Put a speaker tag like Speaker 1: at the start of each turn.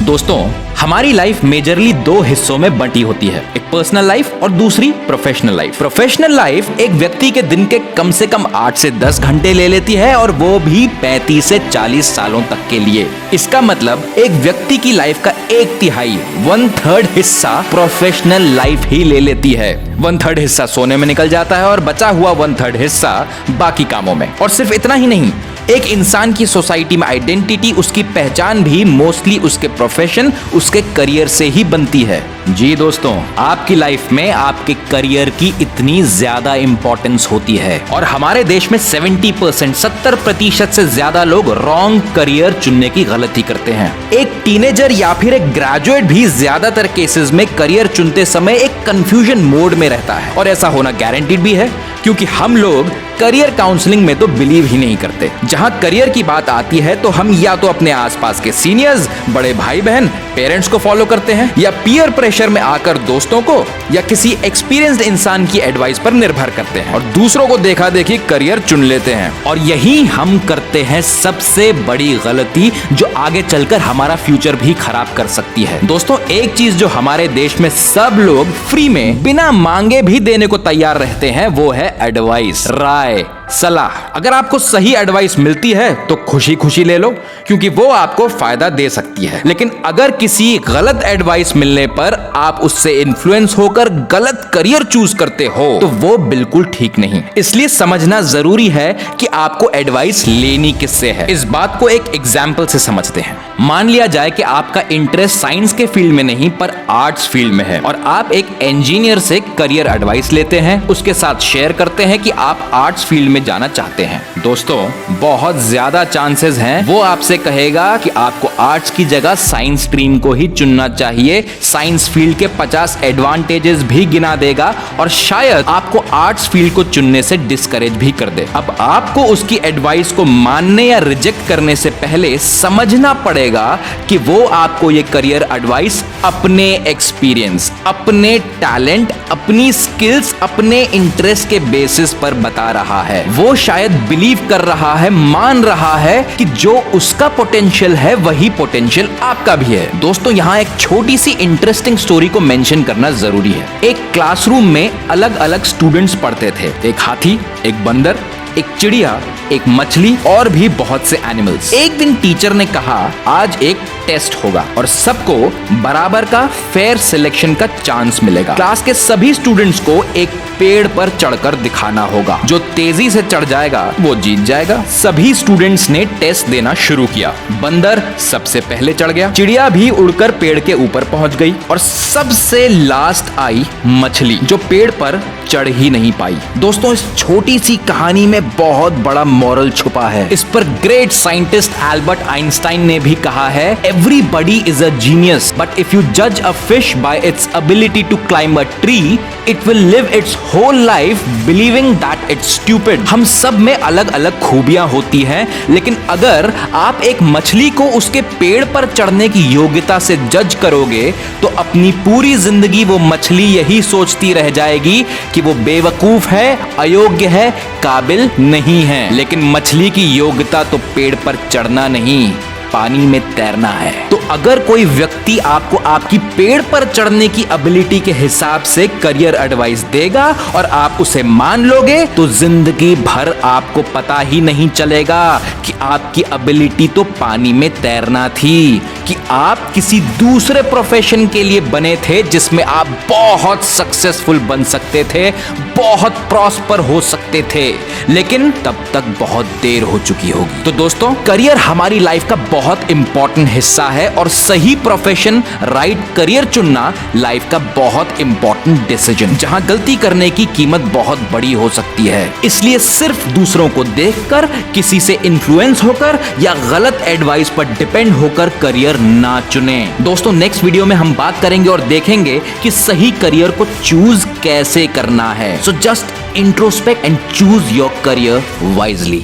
Speaker 1: दोस्तों, हमारी life majorly दो हिस्सों में बंटी होती है, एक पर्सनल लाइफ और दूसरी प्रोफेशनल लाइफ। प्रोफेशनल लाइफ एक व्यक्ति के दिन के कम से कम 8 से 10 घंटे ले लेती है और वो भी 35 से 40 सालों तक के लिए। इसका मतलब एक व्यक्ति की लाइफ का 1/3 1/3 हिस्सा प्रोफेशनल लाइफ ही ले लेती है। 1/3 हिस्सा सोने में निकल जाता है और बचा हुआ 1/3 हिस्सा बाकी कामों में। और सिर्फ इतना ही नहीं, एक इंसान की सोसाइटी में आइडेंटिटी, उसकी पहचान भी मोस्टली उसके प्रोफेशन, उसके करियर से ही बनती है। जी दोस्तों, आपकी लाइफ में आपके करियर की इतनी ज्यादा इंपॉर्टेंस होती है और हमारे देश में 70% से ज्यादा लोग रॉन्ग करियर चुनने की गलती करते हैं। एक टीनेजर या फिर एक ग्रेजुएट भी ज्यादातर केसेस में करियर चुनते समय एक कंफ्यूजन मोड में रहता है और ऐसा होना गारंटीड भी है, क्योंकि हम लोग करियर काउंसलिंग में तो बिलीव ही नहीं करते। जहां करियर की बात आती है तो हम या तो अपने आसपास के सीनियर्स, बड़े भाई बहन, पेरेंट्स को फॉलो करते हैं या पीयर प्रेशर में आकर दोस्तों को या किसी एक्सपीरियंस्ड इंसान की एडवाइस पर निर्भर करते हैं और दूसरों को देखा देखी करियर चुन लेते हैं। और यही हम करते हैं सबसे बड़ी गलती, जो आगे चलकर हमारा फ्यूचर भी खराब कर सकती है। दोस्तों, एक चीज जो हमारे देश में सब लोग फ्री में बिना मांगे भी देने को तैयार रहते हैं, वो है एडवाइस, राय, सलाह। अगर आपको सही एडवाइस मिलती है तो खुशी खुशी ले लो, क्योंकि वो आपको फायदा दे सकती है। लेकिन अगर किसी गलत एडवाइस मिलने पर आप उससे इन्फ्लुएंस होकर गलत करियर चूज करते हो तो वो बिल्कुल ठीक नहीं। इसलिए समझना जरूरी है कि आपको एडवाइस लेनी किससे है। इस बात को एक एग्जाम्पल से समझते हैं। मान लिया जाए कि आपका इंटरेस्ट साइंस के फील्ड में नहीं पर आर्ट्स फील्ड में है और आप एक इंजीनियर से करियर एडवाइस लेते हैं, उसके साथ शेयर करते हैं कि आप आर्ट्स फील्ड में जाना चाहते हैं। दोस्तों, बहुत ज्यादा चांसेस हैं वो आपसे कहेगा कि आपको आर्ट्स की जगह साइंस स्ट्रीम को ही चुनना चाहिए, साइंस फील्ड के 50 एडवांटेजेस भी गिना देगा और शायद आपको आर्ट्स फील्ड को चुनने से डिस्करेज भी कर दे। अब आपको उसकी एडवाइस को मानने या रिजेक्ट करने से पहले समझना पड़ेगा कि वो आपको ये करियर एडवाइस अपने एक्सपीरियंस, अपने टैलेंट, अपनी स्किल्स, अपने इंटरेस्ट के बेसिस पर बता रहा है। वो शायद बिलीव कर रहा है, मान रहा है कि जो उसका पोटेंशियल है वही पोटेंशियल आपका भी है। दोस्तों, यहाँ एक छोटी सी इंटरेस्टिंग स्टोरी को मेंशन करना जरूरी है। एक क्लासरूम में अलग अलग स्टूडेंट्स पढ़ते थे। एक हाथी, एक बंदर, एक चिड़िया, एक मछली और भी बहुत से एनिमल्स। एक दिन टीचर ने कहा, आज एक टेस्ट होगा और सबको बराबर का फेयर सिलेक्शन का चांस मिलेगा। क्लास के सभी स्टूडेंट्स को एक पेड़ पर चढ़कर दिखाना होगा। जो तेजी से चढ़ जाएगा वो जीत जाएगा। सभी स्टूडेंट्स ने टेस्ट देना शुरू किया। बंदर सबसे पहले चढ़ गया, चिड़िया भी उड़कर पेड़ के ऊपर पहुंच गई और सबसे लास्ट आई मछली, जो पेड़ पर चढ़ ही नहीं पाई। दोस्तों, इस छोटी सी कहानी में बहुत बड़ा मॉरल छुपा है। इस पर ग्रेट साइंटिस्ट एल्बर्ट आइंस्टाइन ने भी कहा है, everybody is a genius but if you जज a fish by its ability to climb a tree, it will live its whole life believing that it's stupid. हम सब में अलग अलग खूबियां होती हैं, लेकिन अगर आप एक मछली को उसके पेड़ पर चढ़ने की योग्यता से जज करोगे तो अपनी पूरी जिंदगी वो मछली यही सोचती रह जाएगी कि वो बेवकूफ है, अयोग्य है, काबिल नहीं है। लेकिन मछली की योग्यता तो पेड़ पर चढ़ना नहीं, पानी में तैरना है। तो अगर कोई व्यक्ति आपको आपकी पेड़ पर चढ़ने की एबिलिटी के हिसाब से करियर एडवाइस देगा और आप उसे मान लोगे तो जिंदगी भर आपको पता ही नहीं चलेगा कि आपकी एबिलिटी तो पानी में तैरना थी, कि आप किसी दूसरे प्रोफेशन के लिए बने थे जिसमें आप बहुत सक्सेसफुल बन सकते थे, बहुत प्रॉस्पर हो सकते थे, लेकिन तब तक बहुत देर हो चुकी होगी। तो दोस्तों, करियर हमारी लाइफ का बहुत इंपॉर्टेंट हिस्सा है और सही प्रोफेशन, राइट करियर चुनना लाइफ का बहुत इंपॉर्टेंट डिसीजन, जहां गलती करने की कीमत बहुत बड़ी हो सकती है। इसलिए सिर्फ दूसरों को देखकर, किसी से इन्फ्लुएंस होकर या गलत एडवाइस पर डिपेंड होकर करियर ना चुने। दोस्तों, नेक्स्ट वीडियो में हम बात करेंगे और देखेंगे कि सही करियर को चूज कैसे करना है। So just introspect and choose your career wisely.